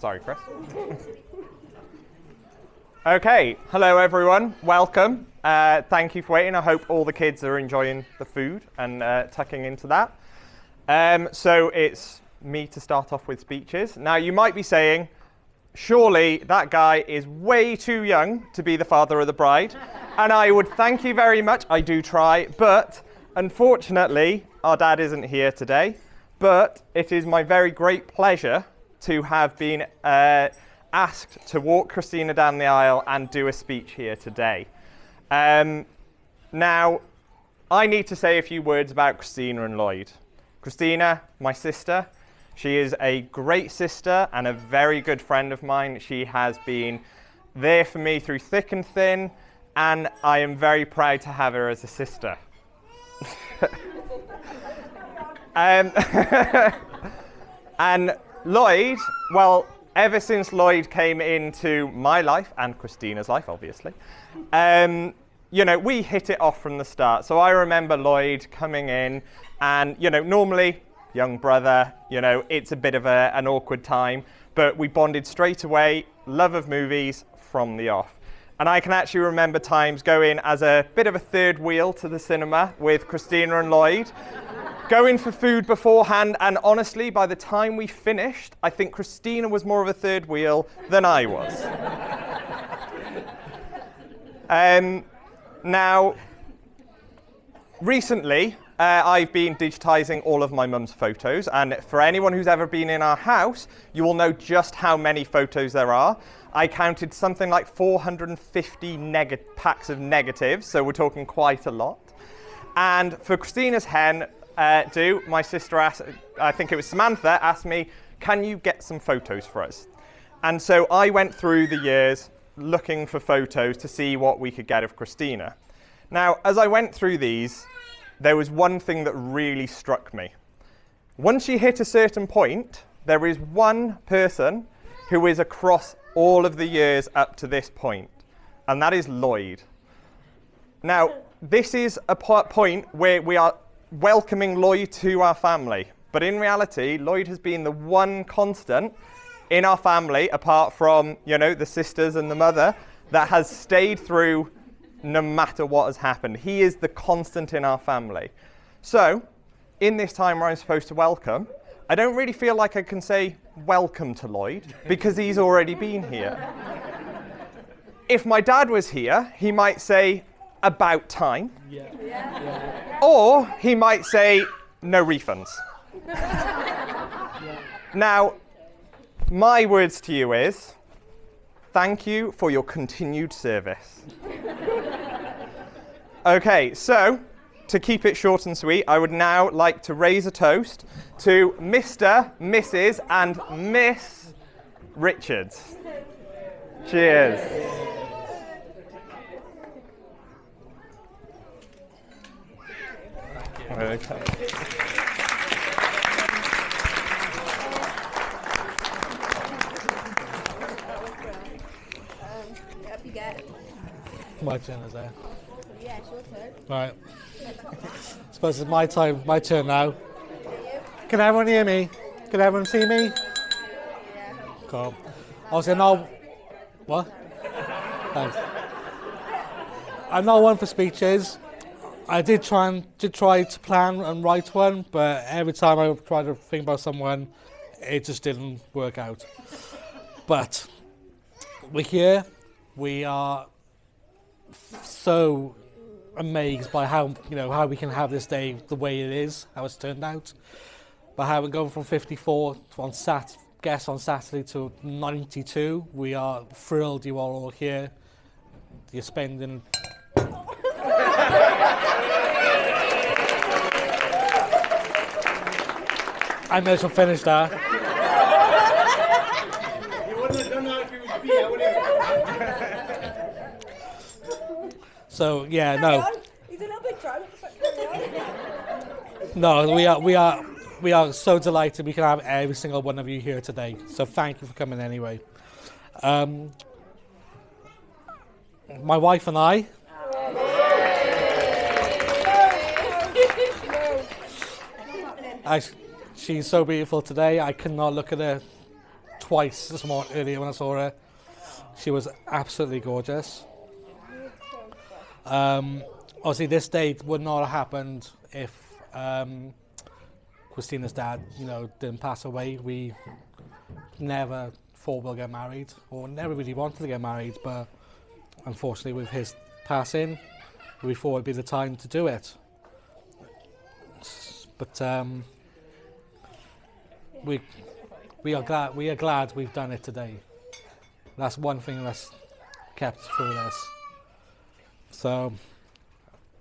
Sorry, Chris. Okay, hello everyone, welcome. Thank you for waiting. I hope all the kids are enjoying the food and tucking into that. So it's me to start off with speeches. Now you might be saying, surely that guy is way too young to be the father of the bride. And I would thank you very much, I do try, but unfortunately our dad isn't here today. But it is my very great pleasure to have been asked to walk Christina down the aisle and do a speech here today. Now, I need to say a few words about Christina and Lloyd. Christina, my sister, she is a great sister and a very good friend of mine. She has been there for me through thick and thin, and I am very proud to have her as a sister. And Lloyd, well, ever since Lloyd came into my life, and Christina's life, obviously, you know, we hit it off from the start. So I remember Lloyd coming in and, you know, normally, young brother, you know, it's a bit of an awkward time, but we bonded straight away, love of movies from the off. And I can actually remember times going as a bit of a third wheel to the cinema with Christina and Lloyd, going for food beforehand, and honestly, by the time we finished, I think Christina was more of a third wheel than I was. Now, recently, I've been digitizing all of my mum's photos, and for anyone who's ever been in our house, you will know just how many photos there are. I counted something like 450 packs of negatives, so we're talking quite a lot. And for Christina's hen, my sister asked, I think it was Samantha, asked me, can you get some photos for us? And so I went through the years looking for photos to see what we could get of Christina. Now, as I went through these, there was one thing that really struck me. Once you hit a certain point, there is one person who is across all of the years up to this point, and that is Lloyd. Now, this is a point where we are welcoming Lloyd to our family, but in reality, Lloyd has been the one constant in our family, apart from, you know, the sisters and the mother, that has stayed through no matter what has happened. He is the constant in our family. So, in this time where I'm supposed to welcome, I don't really feel like I can say welcome to Lloyd because he's already been here. If my dad was here, he might say, about time. Yeah. Or he might say, no refunds. Now, my words to you is, thank you for your continued service. Okay, so, to keep it short and sweet, I would now like to raise a toast to Mr., Mrs. and Miss Richards. Cheers. Okay. Up you get. My turn is there. Yeah, it's your turn. Right. Suppose it's my turn now. Can everyone hear me? Can everyone see me? Yeah. Cool. Obviously, I'm not... What? Thanks. I'm not one for speeches. I did try to plan and write one, but every time I tried to think about someone, it just didn't work out. But we're here. We are so amazed by how we can have this day the way it is, how it's turned out, by how we're going from 54 guests on Saturday to 92. We are thrilled you are all here. You're spending. I may as well finish that. You wouldn't have done that if it was beer, would you? So yeah, no. He's a little bit drunk. No, we are so delighted we can have every single one of you here today. So thank you for coming anyway. My wife and I. She's so beautiful today. I could not look at her twice this morning, earlier when I saw her. She was absolutely gorgeous. Obviously, this date would not have happened if Christina's dad, didn't pass away. We never thought we'll get married, or never really wanted to get married, but unfortunately, with his passing, we thought it'd be the time to do it. But we are glad we've done it today. That's one thing that's kept through this. So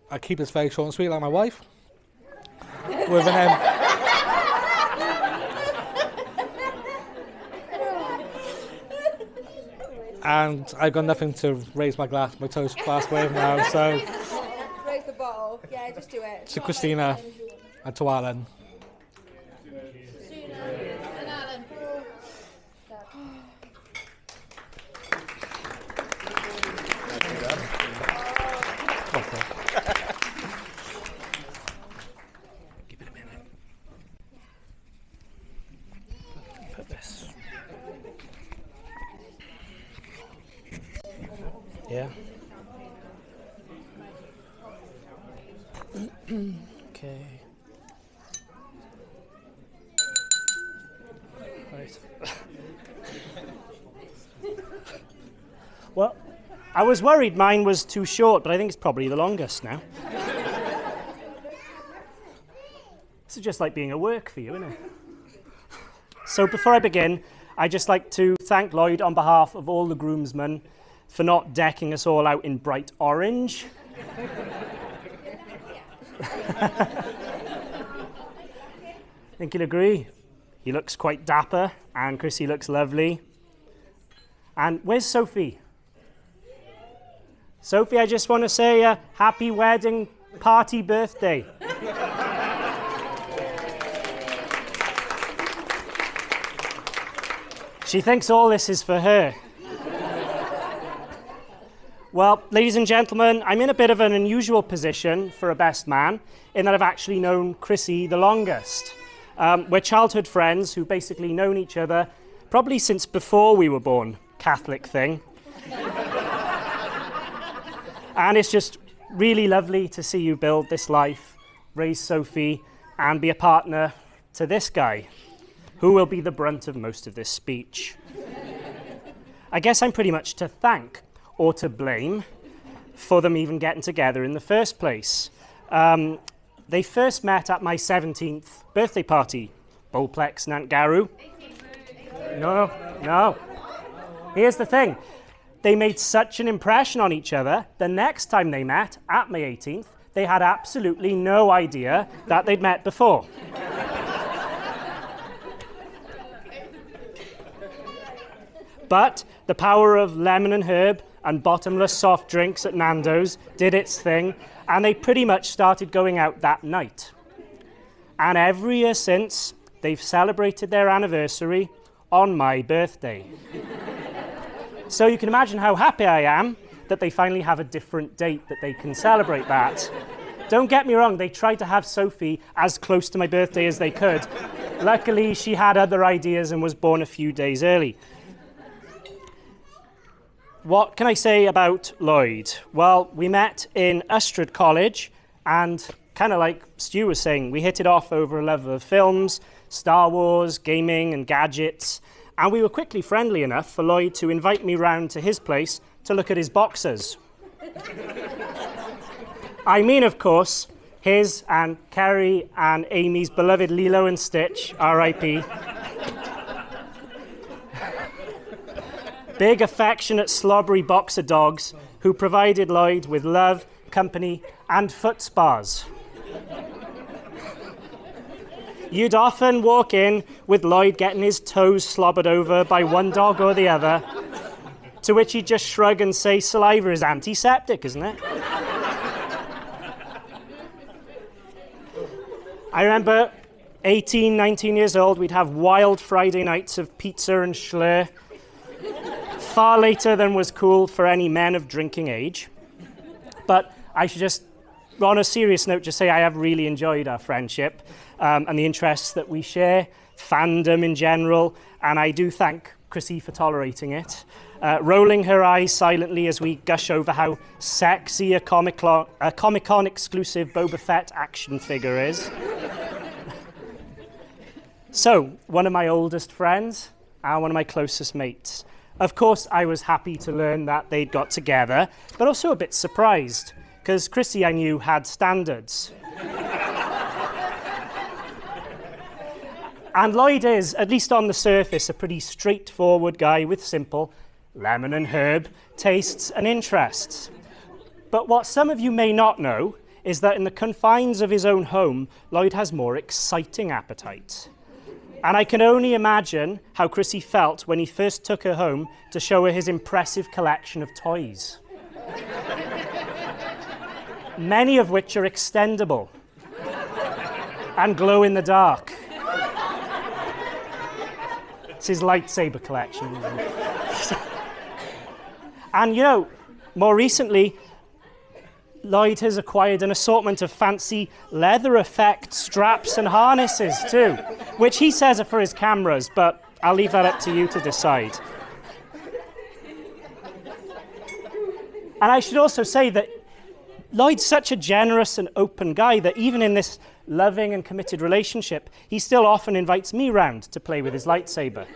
I keep this very short and sweet, like my wife. With an M. And I've got nothing to raise my toast glass with now. So Raise the bottle. Yeah, just do it. to Christina and to Alan. And Alan. Give it a minute. Put this. Yeah. Okay. Right. Well, I was worried mine was too short, but I think it's probably the longest now. This is just like being at work for you, isn't it? So before I begin, I'd just like to thank Lloyd on behalf of all the groomsmen for not decking us all out in bright orange. I think you'll agree. He looks quite dapper, and Chrissy looks lovely. And where's Sophie? Sophie, I just want to say happy wedding party birthday. She thinks all this is for her. Well, ladies and gentlemen, I'm in a bit of an unusual position for a best man in that I've actually known Chrissy the longest. We're childhood friends who've basically known each other probably since before we were born, Catholic thing. And it's just really lovely to see you build this life, raise Sophie, and be a partner to this guy, who will be the brunt of most of this speech. I guess I'm pretty much to thank or to blame for them even getting together in the first place. They first met at my 17th birthday party, Bowplex, Nantgarw. No. Here's the thing. They made such an impression on each other, the next time they met, at my 18th, they had absolutely no idea that they'd met before. But the power of lemon and herb and bottomless soft drinks at Nando's did its thing, and they pretty much started going out that night. And every year since, they've celebrated their anniversary on my birthday. So you can imagine how happy I am that they finally have a different date that they can celebrate that. Don't get me wrong, they tried to have Sophie as close to my birthday as they could. Luckily, she had other ideas and was born a few days early. What can I say about Lloyd? Well, we met in Ystrad College, and kind of like Stu was saying, we hit it off over a love of films, Star Wars, gaming and gadgets, and we were quickly friendly enough for Lloyd to invite me round to his place to look at his boxers. I mean, of course, his and Kerry and Amy's beloved Lilo and Stitch, R.I.P. Big, affectionate, slobbery boxer dogs who provided Lloyd with love, company, and foot spas. You'd often walk in with Lloyd getting his toes slobbered over by one dog or the other, to which he'd just shrug and say, saliva is antiseptic, isn't it? I remember 18, 19 years old, we'd have wild Friday nights of pizza and schlur, far later than was cool for any men of drinking age. But I should just, on a serious note, just say I have really enjoyed our friendship and the interests that we share, fandom in general, and I do thank Chrissy for tolerating it, rolling her eyes silently as we gush over how sexy a Comic-Con exclusive Boba Fett action figure is. So, one of my oldest friends and one of my closest mates. Of course, I was happy to learn that they'd got together, but also a bit surprised, because Chrissy, I knew, had standards. And Lloyd is, at least on the surface, a pretty straightforward guy with simple lemon and herb tastes and interests. But what some of you may not know is that in the confines of his own home, Lloyd has more exciting appetites. And I can only imagine how Chrissy felt when he first took her home to show her his impressive collection of toys. Many of which are extendable and glow in the dark. It's his lightsaber collection. And you know, more recently, Lloyd has acquired an assortment of fancy leather effect straps and harnesses too, which he says are for his cameras, but I'll leave that up to you to decide. And I should also say that Lloyd's such a generous and open guy that even in this loving and committed relationship, he still often invites me round to play with his lightsaber.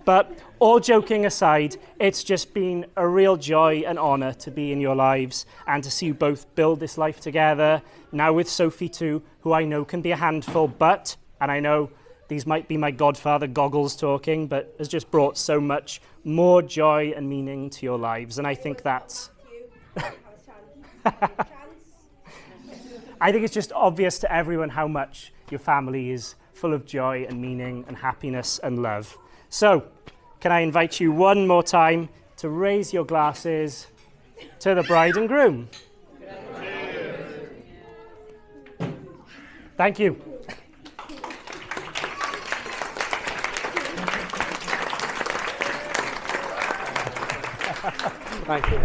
But all joking aside, it's just been a real joy and honour to be in your lives and to see you both build this life together, now with Sophie too, who I know can be a handful, but, and I know these might be my godfather goggles talking, but has just brought so much more joy and meaning to your lives, and I think that's... I think it's just obvious to everyone how much your family is full of joy and meaning and happiness and love. So, can I invite you one more time to raise your glasses to the bride and groom? Thank you. Thank you.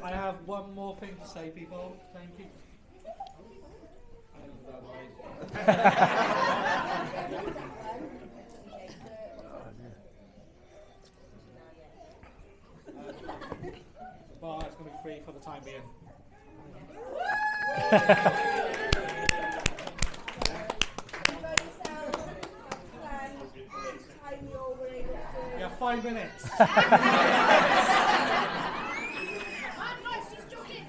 I have one more thing to say, people. Thank you. The bar is going to be free for the time being. Yeah, 5 minutes. I'm not just joking.